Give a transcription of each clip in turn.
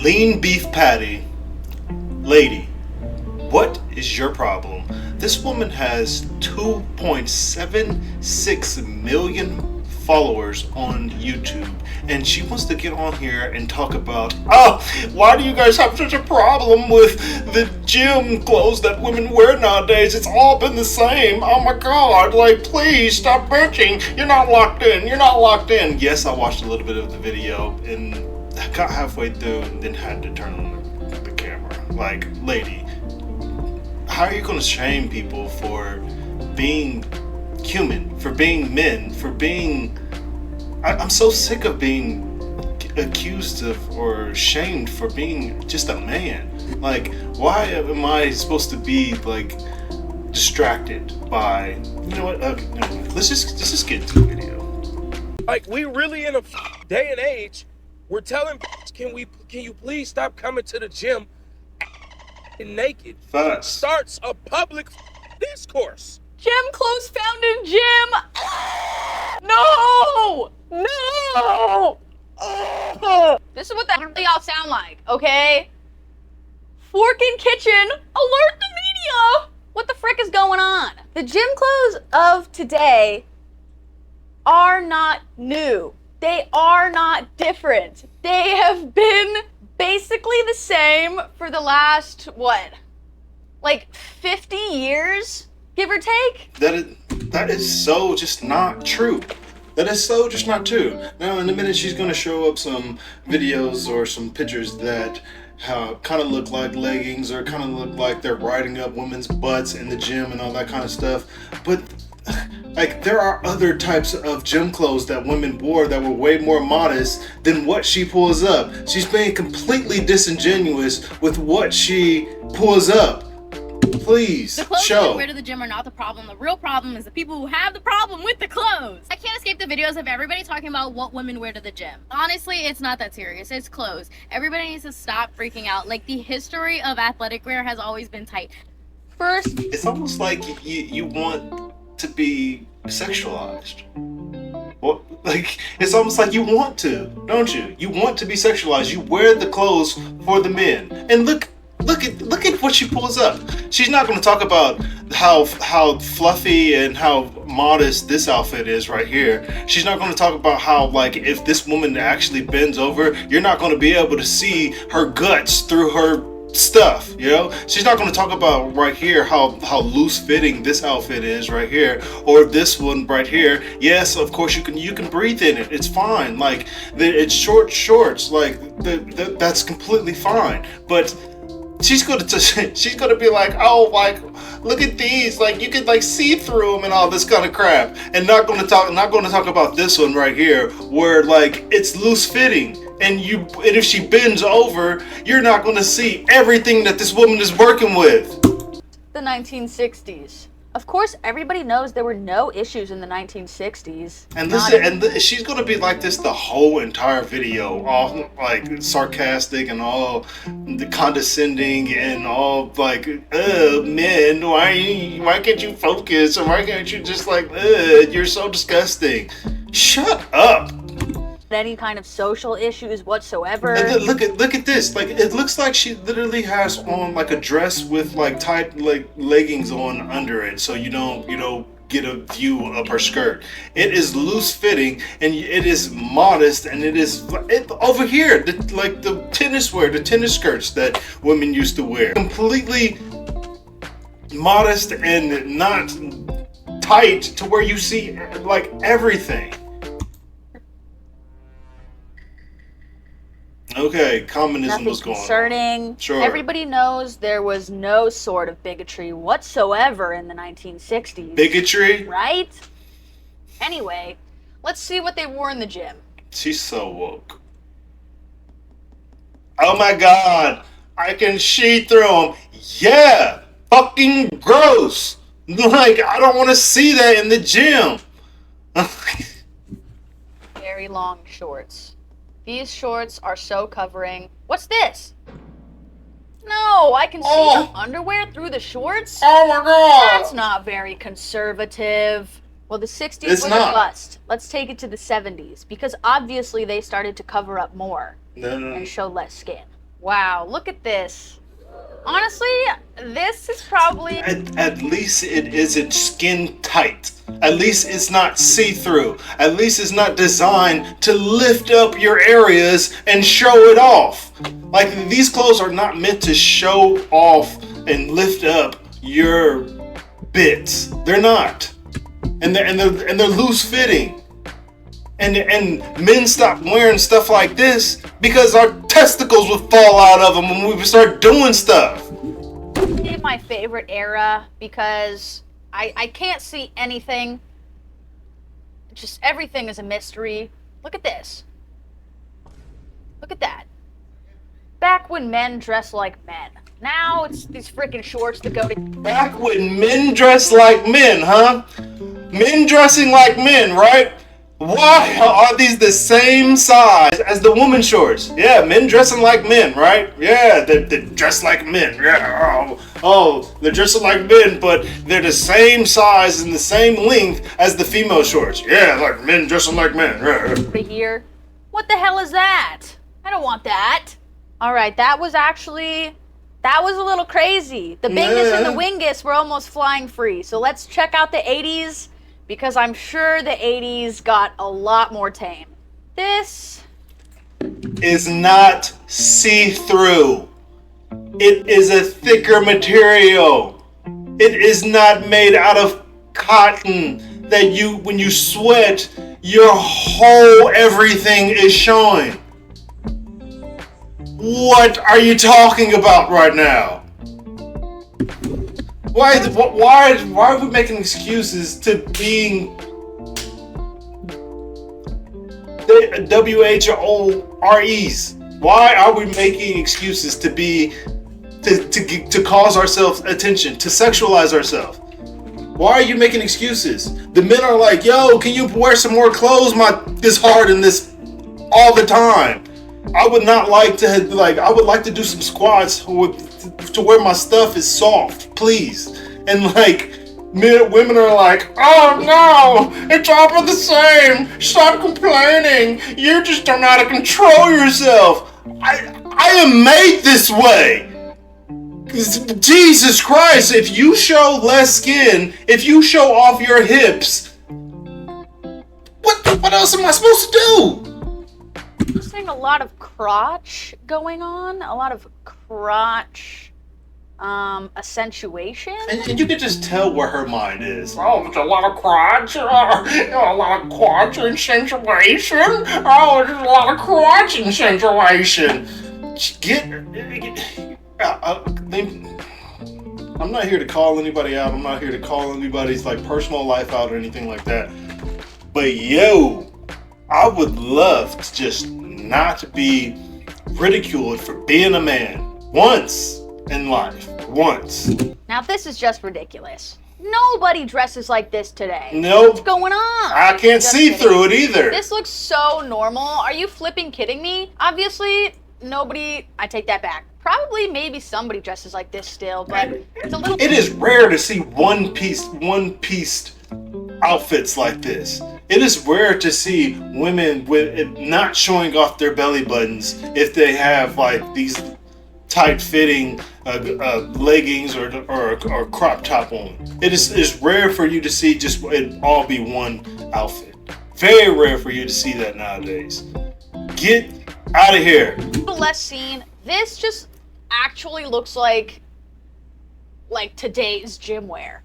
Lean beef patty. Lady, what is your problem? This woman has 2.76 million followers on YouTube, and she wants to get on here and talk about, oh, why do you guys have such a problem with the gym clothes that women wear nowadays? It's all been the same. Oh my god, like, please stop bitching. You're not locked in. You're not locked in. Yes, I watched a little bit of the video and I got halfway through and then had to turn on the camera. Like, lady, how are you going to shame people for being human, for being men, for being... I'm so sick of being accused of or shamed for being just a man. Like, why am I supposed to be, like, distracted by... You know what? Okay, no, let's just get into the video. Like, we really in a day and age, we're telling can you please stop coming to the gym naked? Facts. Starts a public discourse. Gym clothes found in gym. No! No! This is what the hell y'all sound like, okay? Fork in kitchen, alert the media! What the frick is going on? The gym clothes of today are not new. They are not different. They have been basically the same for the last, what? Like 50 years, give or take? That is so just not true. That is so just not true. Now, in a minute, she's going to show up some videos or some pictures that kind of look like leggings or kind of look like they're riding up women's butts in the gym and all that kind of stuff. But, like, there are other types of gym clothes that women wore that were way more modest than what she pulls up. She's being completely disingenuous with what she pulls up. Please, the clothes show. that wear to the gym are not the problem. The real problem is the people who have the problem with the clothes. I can't escape the videos of everybody talking about what women wear to the gym. Honestly, it's not that serious. It's clothes. Everybody needs to stop freaking out. Like, the history of athletic wear has always been tight. First, It's almost like you want to be sexualized. Well, like, it's almost like you want to, don't you? You want to be sexualized. You wear the clothes for the men. And look at what she pulls up. She's not going to talk about how fluffy and how modest this outfit is right here. She's not going to talk about how, like, if this woman actually bends over, you're not going to be able to see her guts through her stuff, you know? She's not going to talk about right here how loose fitting this outfit is right here, or this one right here. Yes, of course you can breathe in it. It's fine. Like, it's short shorts. Like, that's completely fine. But she's gonna be like, oh, like, look at these, like, you can, like, see through them and all this kind of crap, and not gonna talk about this one right here where, like, it's loose fitting, and if she bends over, you're not gonna see everything that this woman is working with. the 1960s. Of course, everybody knows there were no issues in the 1960s. And listen, she's gonna be like this the whole entire video, all like sarcastic and all condescending and all like, men, why can't you focus? Or why can't you just like, you're so disgusting. Shut up. Any kind of social issues whatsoever. And look at this. Like, it looks like she literally has on like a dress with like tight like leggings on under it, so you don't get a view of her skirt. It is loose fitting and it is modest, and it over here the tennis skirts that women used to wear, completely modest and not tight to where you see like everything. Okay, communism Nothing was going concerning. on. Sure. Everybody knows there was no sort of bigotry whatsoever in the 1960s. Bigotry? Right? Anyway, let's see what they wore in the gym. She's so woke. Oh my god, I can see through them. Yeah, fucking gross. Like, I don't want to see that in the gym. Very long shorts. These shorts are so covering. What's this? No, I can see the underwear through the shorts? Oh my god. That's not very conservative. Well, the 60s It's was not. a bust. Let's take it to the 70s, because obviously they started to cover up more No. and show less skin. Wow, look at this. Honestly, this is probably... At least it isn't skin tight. At least it's not see-through. At least it's not designed to lift up your areas and show it off. Like, these clothes are not meant to show off and lift up your bits. They're not. And they're loose fitting. And men stop wearing stuff like this because our testicles would fall out of them when we would start doing stuff. in my favorite era because I can't see anything. Just everything is a mystery. Look at this. Look at that. Back when men dressed like men. Now it's these freaking shorts that go to... Back when men dressed like men, huh? Men dressing like men, right? Why are these the same size as the woman shorts? Yeah, men dressing like men, right? Yeah, they dress like men. Yeah, oh, they're dressing like men, but they're the same size and the same length as the female shorts. Yeah, like men dressing like men. Yeah. Here. What the hell is that? I don't want that. All right, that was a little crazy. The Bingus and the Wingus were almost flying free. So let's check out the 80s. Because I'm sure the 80s got a lot more tame. This is not see-through. It is a thicker material. It is not made out of cotton that when you sweat, your whole everything is showing. What are you talking about right now? Why are we making excuses to being the WHOREs? Why are we making excuses to cause ourselves attention, to sexualize ourselves? Why are you making excuses? The men are like, yo, can you wear some more clothes this hard and this all the time? I would like to do some squats to where my stuff is soft, please. And women are like, oh no, it's all for the same. Stop complaining. You just don't know how to control yourself. I am made this way. Jesus Christ, if you show less skin, if you show off your hips, what else am I supposed to do? I'm seeing a lot of crotch going on, a lot of crotch accentuation. And you can just tell where her mind is. Oh, there's a lot of crotch, a lot of crotch accentuation. Oh, there's a lot of crotch accentuation. I'm not here to call anybody out. I'm not here to call anybody's personal life out or anything like that. But yo, I would love to just not be ridiculed for being a man once in life. Once. Now this is just ridiculous. Nobody dresses like this today. Nope. What's going on? I can't see through it either. This looks so normal. Are you flipping kidding me? Obviously, nobody... I take that back. Probably, maybe somebody dresses like this still, but it's a little... It is rare to see one-pieced outfits like this. It is rare to see women with not showing off their belly buttons if they have these tight-fitting leggings or crop top on. It's rare for you to see just it all be one outfit. Very rare for you to see that nowadays. Get out of here. Less seen. This just actually looks like today's gym wear.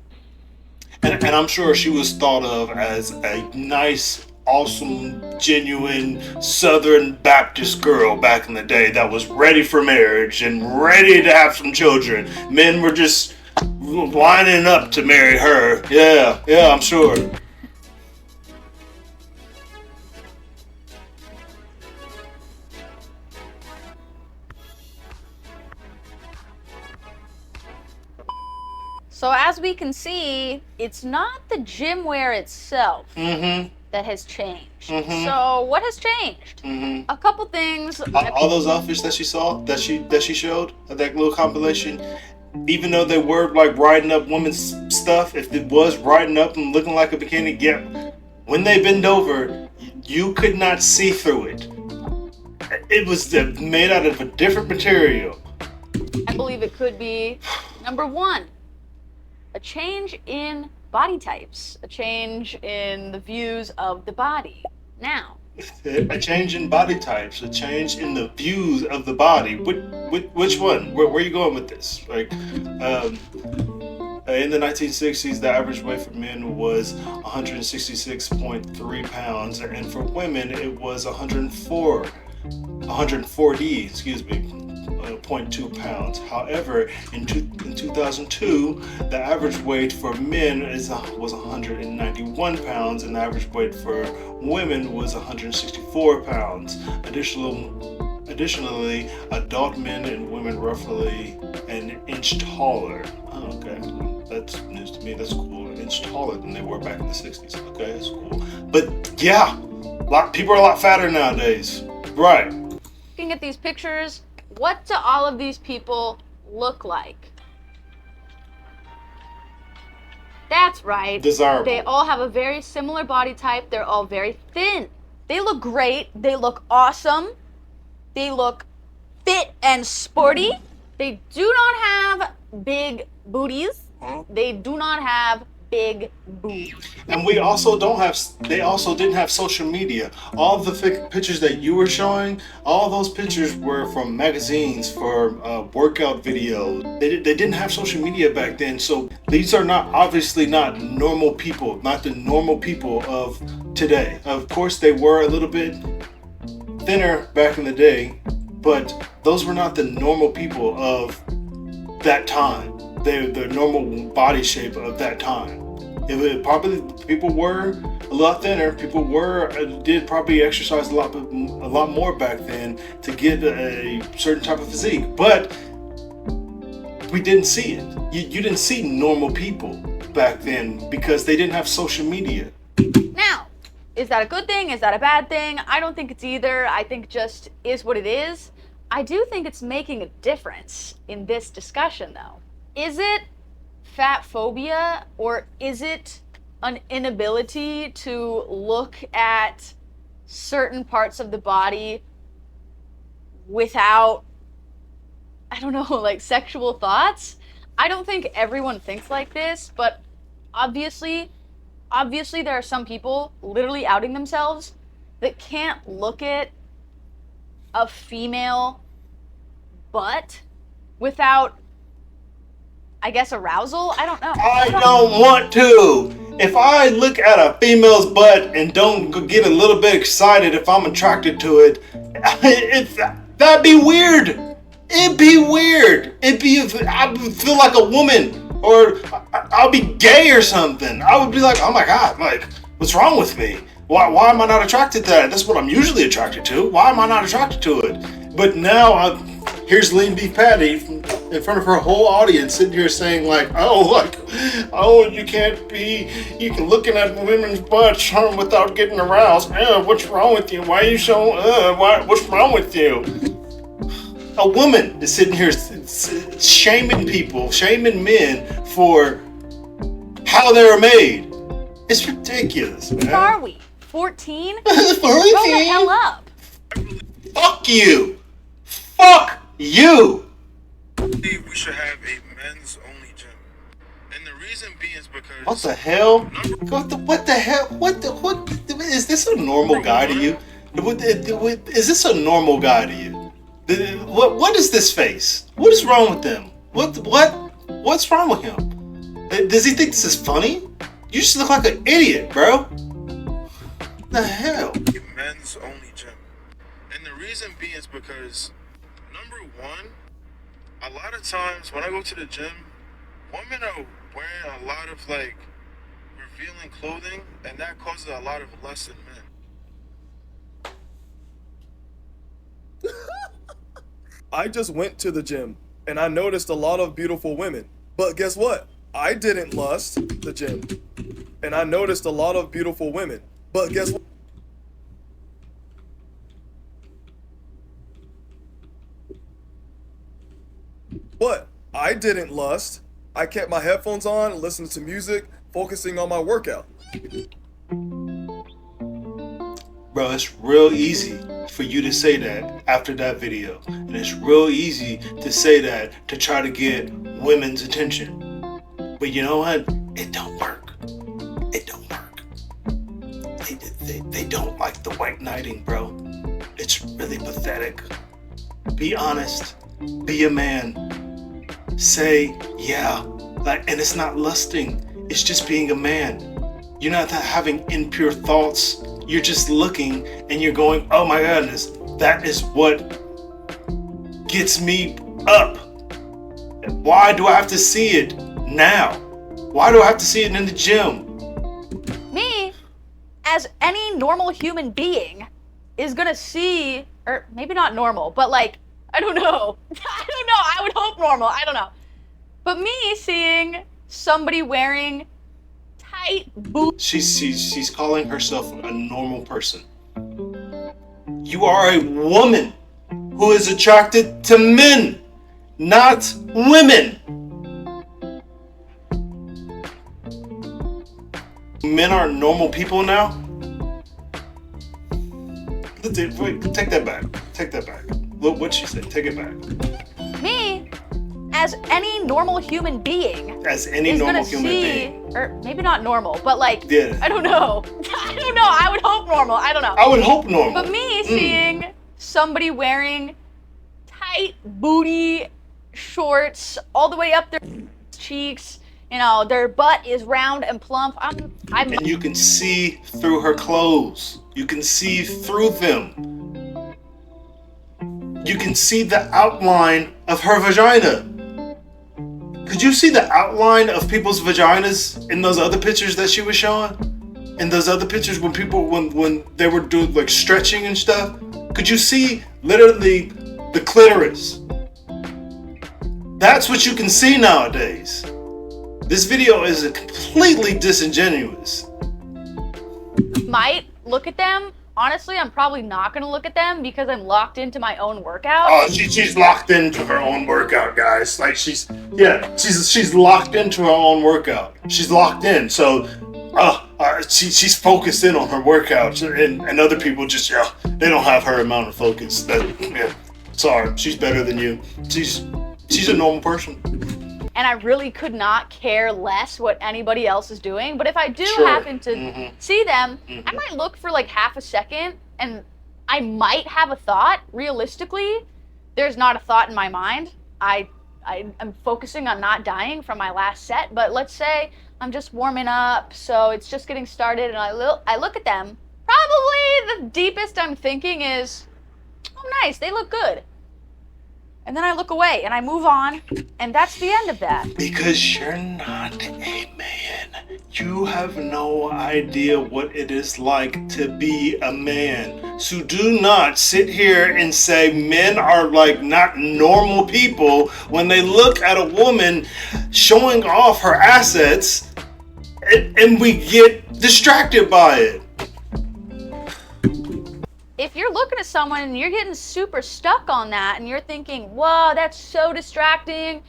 And I'm sure she was thought of as a nice, awesome, genuine Southern Baptist girl back in the day that was ready for marriage and ready to have some children. Men were just lining up to marry her. Yeah, I'm sure. So as we can see, it's not the gym wear itself that has changed. So what has changed? A couple things. All those outfits that she saw, that she showed, that little compilation, even though they were riding up women's stuff, if it was riding up and looking like a bikini, when they bend over, you could not see through it. it was made out of a different material. I believe it could be, number one, a change in body types, a change in the views of the body. Now, A change in body types, a change in the views of the body. Which one? Where are you going with this? Like, in the 1960s, the average weight for men was 166.3 pounds, and for women, it was 140, excuse me, 0.2 pounds. However, in 2002, the average weight for men was 191 pounds, and the average weight for women was 164 pounds. Additionally, adult men and women roughly an inch taller. Oh, okay, that's news to me. That's cool. An inch taller than they were back in the 60s. Okay, that's cool. But yeah, people are a lot fatter nowadays. Right. looking at these pictures, what do all of these people look like? That's right. Desirable. They all have a very similar body type. They're all very thin. They look great. They look awesome. They look fit and sporty. They do not have big booties. They do not have big boobs. And we also don't have, they also didn't have social media. All the pictures that you were showing, all those pictures were from magazines, for workout videos. They didn't have social media back then, so these are not, obviously not normal people, not the normal people of today. Of course, they were a little bit thinner back in the day, but those were not the normal people of that time. They're the normal body shape of that time. Probably people were a lot thinner. People did probably exercise a lot more back then to get a certain type of physique, but we didn't see it. You didn't see normal people back then because they didn't have social media. Now, is that a good thing? Is that a bad thing? I don't think it's either. I think it just is what it is. I do think it's making a difference in this discussion, though. Is it fat phobia, or is it an inability to look at certain parts of the body without, I don't know, like sexual thoughts? I don't think everyone thinks like this, but obviously there are some people literally outing themselves that can't look at a female butt without, I guess, arousal? I don't know. I don't want to. If I look at a female's butt and don't get a little bit excited if I'm attracted to it, that'd be weird. It'd be weird. I would feel like a woman, or I'll be gay or something. I would be like, oh my God, like, what's wrong with me? Why am I not attracted to that? That's what I'm usually attracted to. Why am I not attracted to it? But now here's Lean Beef Patty in front of her whole audience sitting here saying like, you can looking at women's butts without getting aroused. What's wrong with you? Why are you so, what's wrong with you? A woman is sitting here shaming people, shaming men for how they're made. It's ridiculous, man. What are we? 14? 14? Grow the hell up. Fuck you! Fuck you! We should have a men's only gym. And the reason being is because What the hell? What the hell? What is this a normal guy to you? Is this a normal guy to you? What is this face? What is wrong with him? What's wrong with him? Does he think this is funny? You just look like an idiot, bro. What the hell? a men's only gym. And the reason being is because, number one, a lot of times when I go to the gym, women are wearing a lot of like revealing clothing, and that causes a lot of lust in men. I just went to the gym and I noticed a lot of beautiful women. But guess what? I didn't lust the gym. And I noticed a lot of beautiful women. But guess what? What? I didn't lust. I kept my headphones on, listening to music, focusing on my workout. Bro, it's real easy for you to say that after that video. And it's real easy to say that to try to get women's attention. But you know what? It don't work. It don't work. They don't like the white knighting, bro. It's really pathetic. Be honest. Be a man. Say, yeah. And it's not lusting. It's just being a man. You're not having impure thoughts. You're just looking and you're going, oh my goodness, that is what gets me up. Why do I have to see it now? Why do I have to see it in the gym? Me, as any normal human being, is gonna see, or maybe not normal, but like, I don't know. I would hope normal. I don't know. But me seeing somebody wearing tight boots. She's calling herself a normal person. You are a woman who is attracted to men, not women. Men aren't normal people now? Wait, take that back. Take that back. Look what she said. Take it back. Me, as any normal human being, As any is normal gonna human see, being. or maybe not normal, but like, Yeah. I don't know. I would hope normal. I don't know. I would hope normal. But me seeing somebody wearing tight booty shorts all the way up their cheeks, you know, their butt is round and plump. I'm And you can see through her clothes. You can see through them. You can see the outline of her vagina. Could you see the outline of people's vaginas in those other pictures that she was showing? In those other pictures when people, when they were doing like stretching and stuff? Could you see literally the clitoris? That's what you can see nowadays. This video is completely disingenuous. might look at them. Honestly, I'm probably not gonna look at them because I'm locked into my own workout. Oh, she's locked into her own workout, guys. Like she's locked into her own workout. She's locked in. So, she's focused in on her workout, and other people just they don't have her amount of focus. Sorry, she's better than you. She's a normal person. And I really could not care less what anybody else is doing. But if I do Sure. happen to see them, I might look for like half a second and I might have a thought. Realistically, there's not a thought in my mind. I'm focusing on not dying from my last set. But let's say I'm just warming up, so it's just getting started, and I look at them. Probably the deepest I'm thinking is, oh, nice, they look good. And then I look away and I move on, and that's the end of that. Because you're not a man. You have no idea what it is like to be a man. So do not sit here and say men are like not normal people when they look at a woman showing off her assets and we get distracted by it. If you're looking at someone and you're getting super stuck on that and you're thinking, whoa, that's so distracting,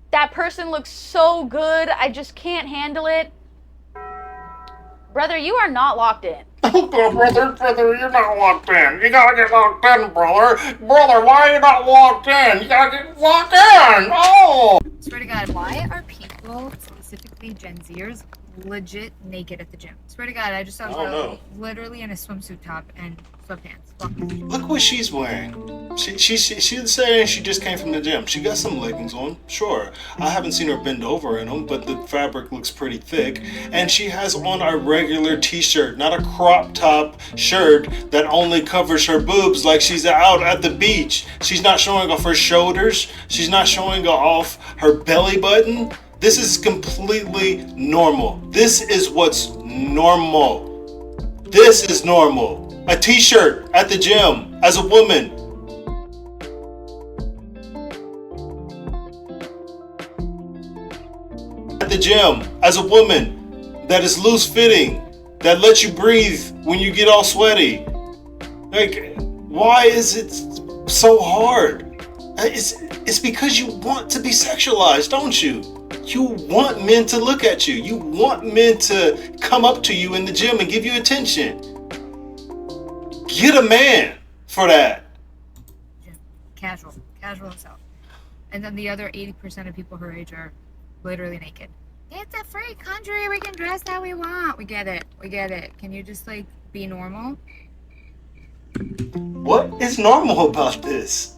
that person looks so good, I just can't handle it. Brother, you are not locked in. Brother, you're not locked in. You gotta get locked in, brother. Brother, why are you not locked in? You gotta get locked in. Oh! Swear to God, why are people, specifically Gen Zers, legit naked at the gym? Swear to God, I just saw a girl literally in a swimsuit top and sweatpants. Look what she's wearing. She's saying she just came from the gym. She got some leggings on, sure. I haven't seen her bend over in them, but the fabric looks pretty thick. And she has on a regular t-shirt, not a crop top shirt that only covers her boobs like she's out at the beach. She's not showing off her shoulders. She's not showing off her belly button. This is completely normal. This is what's normal. This is normal. A t-shirt at the gym as a woman. At the gym as a woman that is loose fitting, that lets you breathe when you get all sweaty. Like, why is it so hard? It's because you want to be sexualized, don't you? You want men to look at you. You want men to come up to you in the gym and give you attention. Get a man for that. Gym. Casual as hell. And then the other 80% of people her age are literally naked. It's a free country. We can dress how we want. We get it. Can you just like be normal? What is normal about this?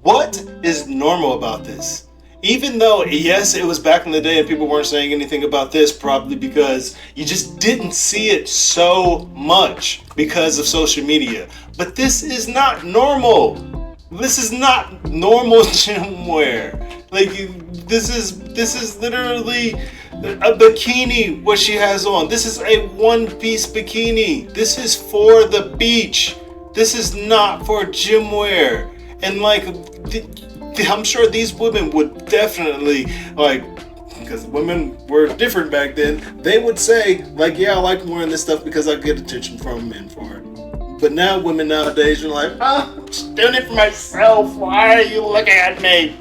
What is normal about this? Even though, yes, it was back in the day and people weren't saying anything about this, probably because you just didn't see it so much because of social media. But this is not normal. This is not normal gym wear. Like, this is literally a bikini, what she has on. This is a one-piece bikini. This is for the beach. This is not for gym wear. And like, I'm sure these women would definitely, like, because women were different back then, they would say, like, yeah, I like wearing this stuff because I get attention from men for it. But now women nowadays are like, oh, I'm just doing it for myself. Why are you looking at me?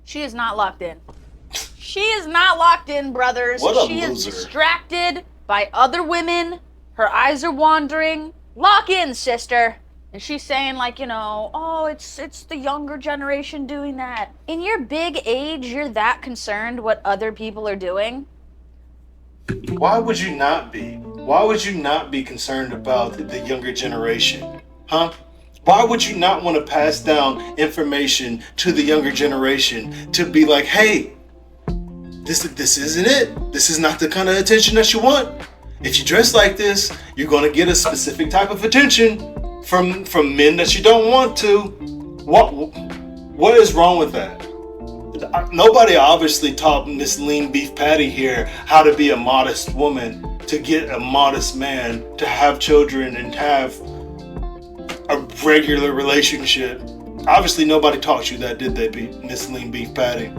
She is not locked in. She is not locked in, brothers. What a she loser. is distracted by other women. Her eyes are wandering. Lock in, sister. And she's saying, like, you know, oh, it's the younger generation doing that. In your big age, you're that concerned what other people are doing? Why would you not be? Why would you not be concerned about the younger generation? Huh? Why would you not want to pass down information to the younger generation to be like, hey, this isn't it. This is not the kind of attention that you want. If you dress like this, you're going to get a specific type of attention from men that you don't want to. What is wrong with that? Nobody obviously taught Miss Lean Beef Patty here how to be a modest woman, to get a modest man, to have children and have a regular relationship. Obviously nobody taught you that, did they, Miss Lean Beef Patty?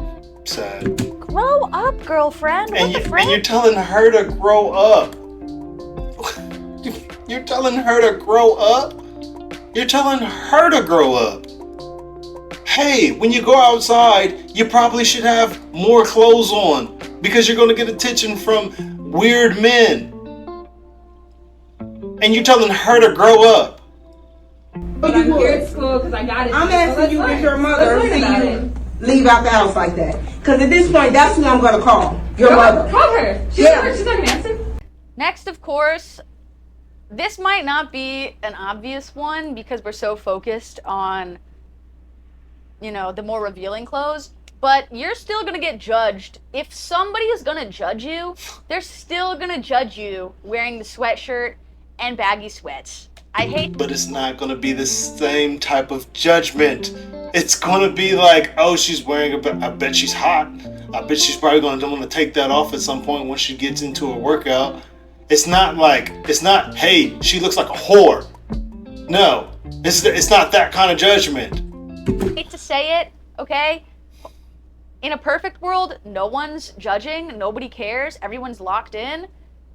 Sad. Grow up, girlfriend. And you're telling her to grow up. You're telling her to grow up? You're telling her to grow up. Hey, when you go outside, you probably should have more clothes on because you're going to get attention from weird men. And you're telling her to grow up. But I'm here at school because I got it. I'm asking you, is your mother see you leave out the house like that? Because at this point, that's who I'm going to call. Your mother. Call her. She's not going to answer. Next, of course, this might not be an obvious one because we're so focused on, you know, the more revealing clothes, but you're still gonna get judged. If somebody is gonna judge you, they're still gonna judge you wearing the sweatshirt and baggy sweats. I hate. But it's not gonna be the same type of judgment. It's gonna be like, oh, she's wearing I bet she's hot. I bet she's probably gonna want to take that off at some point once she gets into a workout. It's not, hey, she looks like a whore. No, it's not that kind of judgment. I hate to say it, okay? In a perfect world, no one's judging, nobody cares, everyone's locked in.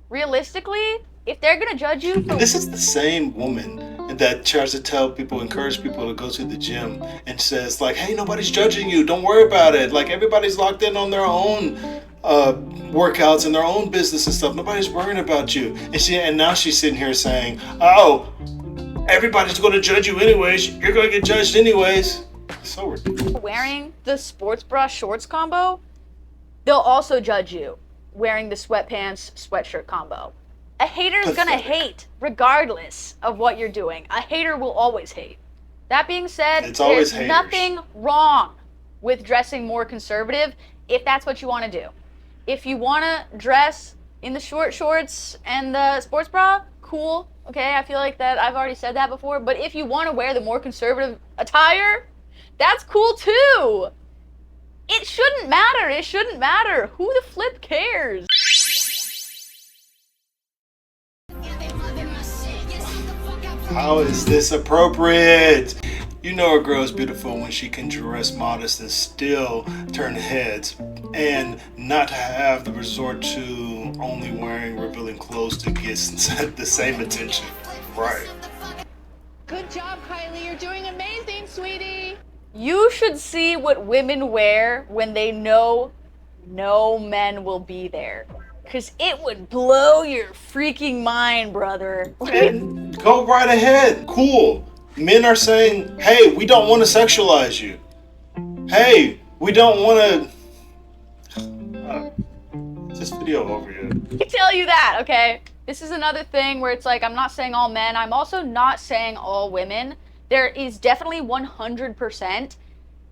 Realistically, if they're gonna judge you for... This is the same woman that tries to encourage people to go to the gym and says, like, hey, nobody's judging you, don't worry about it. Like, everybody's locked in on their own workouts and their own business and stuff. Nobody's worrying about you. And now she's sitting here saying, oh, everybody's going to judge you anyways. You're going to get judged anyways. It's so ridiculous. Wearing the sports bra shorts combo, they'll also judge you wearing the sweatpants sweatshirt combo. A hater's gonna hate regardless of what you're doing. A hater will always hate. That being said, there's nothing wrong with dressing more conservative if that's what you want to do. If you want to dress in the short shorts and the sports bra, cool. Okay, I feel like that I've already said that before. But if you want to wear the more conservative attire, that's cool too. It shouldn't matter. It shouldn't matter. Who the flip cares? How is this appropriate? You know a girl is beautiful when she can dress modest and still turn heads, and not have the resort to only wearing revealing clothes to get the same attention. Right. Good job, Kylie. You're doing amazing, sweetie. You should see what women wear when they know no men will be there. Because it would blow your freaking mind, brother. And go right ahead. Cool. Men are saying, hey, we don't want to sexualize you. Hey, we don't want to... this video over here. I can tell you that, okay? This is another thing where it's like, I'm not saying all men. I'm also not saying all women. There is definitely 100%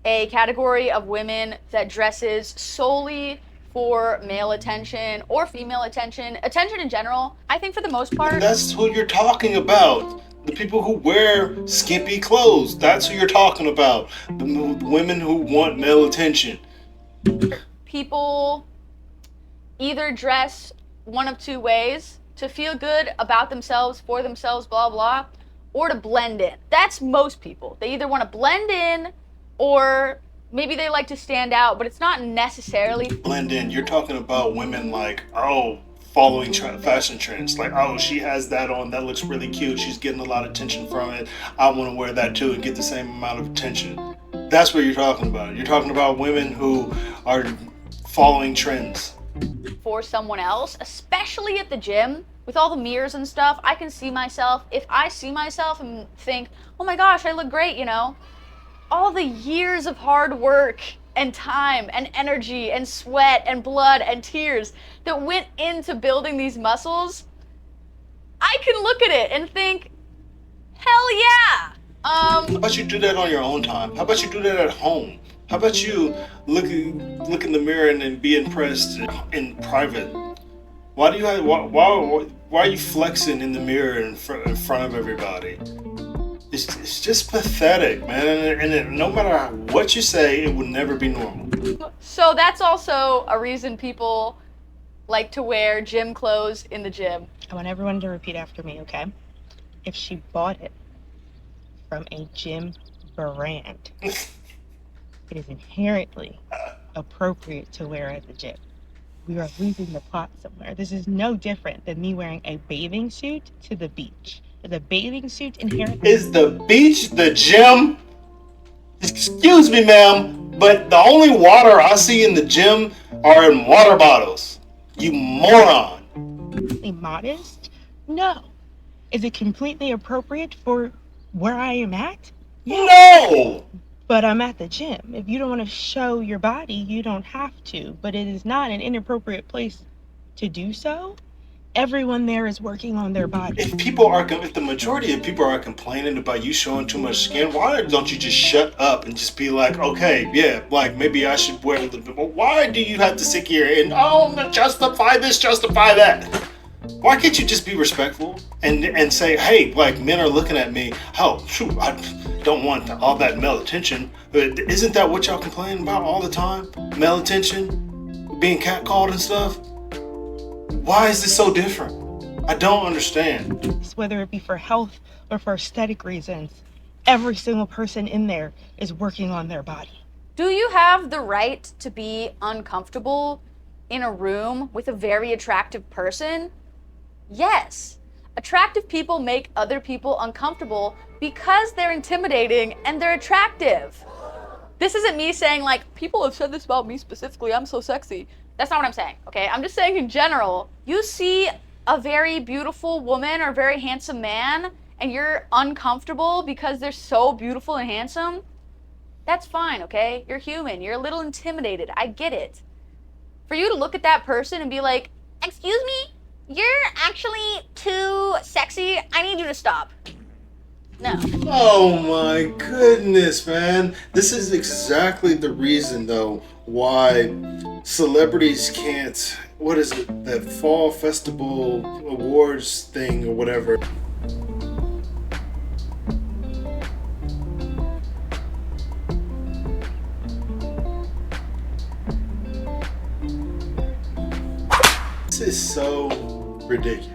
a category of women that dresses solely for male attention or female attention in general. I think for the most part. And that's who you're talking about. The people who wear skimpy clothes. That's who you're talking about. The women who want male attention. People either dress one of two ways: to feel good about themselves, for themselves, blah, blah, or to blend in. That's most people. They either want to blend in or maybe they like to stand out, but it's not necessarily blend in. You're talking about women like, oh, following fashion trends. Like, oh, she has that on. That looks really cute. She's getting a lot of attention from it. I want to wear that too and get the same amount of attention. That's what you're talking about. You're talking about women who are following trends. For someone else, especially at the gym, with all the mirrors and stuff. I can see myself. If I see myself and think, oh my gosh, I look great, you know, all the years of hard work and time and energy and sweat and blood and tears that went into building these muscles, I can look at it and think, hell yeah. How about you do that on your own time? How about you do that at home? How about you look in the mirror and then be impressed in private? Why are you flexing in the mirror in front of everybody? It's just pathetic, man. And no matter what you say, it will never be normal. So that's also a reason people like to wear gym clothes in the gym. I want everyone to repeat after me, okay? If she bought it from a gym brand, it is inherently appropriate to wear at the gym. We are losing the plot somewhere. This is no different than me wearing a bathing suit to the beach. The bathing suit inherently... Is the beach the gym? Excuse me, ma'am, but the only water I see in the gym are in water bottles. You moron. Modest? No. Is it completely appropriate for where I am at? No! But I'm at the gym. If you don't want to show your body, you don't have to. But it is not an inappropriate place to do so. Everyone there is working on their body. If the majority of people are complaining about you showing too much skin, why don't you just shut up and just be like, okay, yeah, like maybe I should wear a little bit more. Why do you have to sit here and justify this, justify that? Why can't you just be respectful and say, hey, like men are looking at me. Oh, shoot, I don't want all that male attention. Isn't that what y'all complain about all the time? Male attention, being catcalled and stuff. Why is this so different? I don't understand. Whether it be for health or for aesthetic reasons, every single person in there is working on their body. Do you have the right to be uncomfortable in a room with a very attractive person? Yes. Attractive people make other people uncomfortable because they're intimidating and they're attractive. This isn't me saying like, people have said this about me specifically, I'm so sexy. That's not what I'm saying, okay? I'm just saying in general, you see a very beautiful woman or a very handsome man and you're uncomfortable because they're so beautiful and handsome, that's fine, okay? You're human, you're a little intimidated, I get it. For you to look at that person and be like, excuse me, you're actually too sexy, I need you to stop. No. Oh my goodness, man. This is exactly the reason, though, why celebrities can't, what is it, that fall festival awards thing or whatever. This is so ridiculous.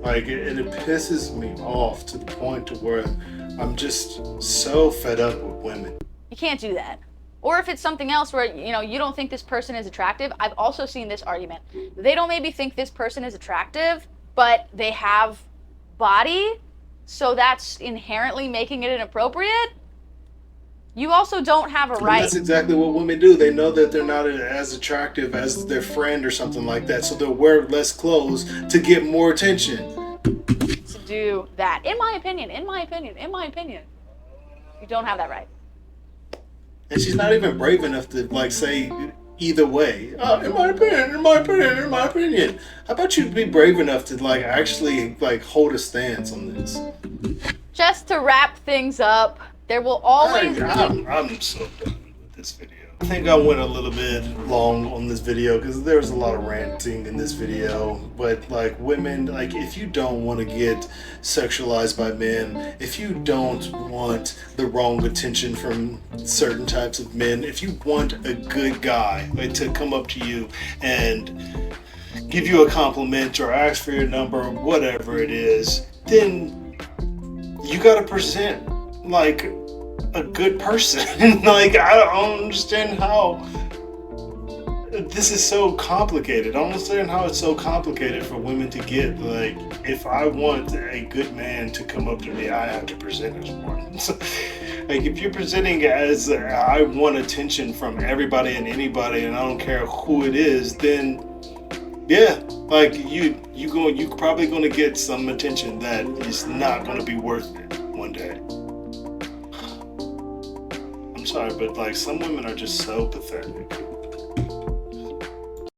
Like, it pisses me off to the point to where I'm just so fed up with women. You can't do that. Or if it's something else where, you know, you don't think this person is attractive, I've also seen this argument. They don't maybe think this person is attractive, but they have body, so that's inherently making it inappropriate. You also don't have a And right. that's exactly what women do. They know that they're not as attractive as their friend or something like that, so they'll wear less clothes to get more attention. To do that. In my opinion. You don't have that right. And she's not even brave enough to like say either way. In my opinion. How about you be brave enough to like actually like hold a stance on this? Just to wrap things up, there will always be... I'm so done with this video. I think I went a little bit long on this video because there was a lot of ranting in this video. But like women, like if you don't want to get sexualized by men, if you don't want the wrong attention from certain types of men, if you want a good guy like, to come up to you and give you a compliment or ask for your number or whatever it is, then you gotta present like a good person. Like I don't understand how this is so complicated. I don't understand how it's so complicated for women to get. Like if I want a good man to come up to me, I have to present as one. Like if you're presenting as I want attention from everybody and anybody and I don't care who it is, then yeah, like you probably gonna get some attention that is not gonna be worth it one day. I'm sorry, but like some women are just so pathetic.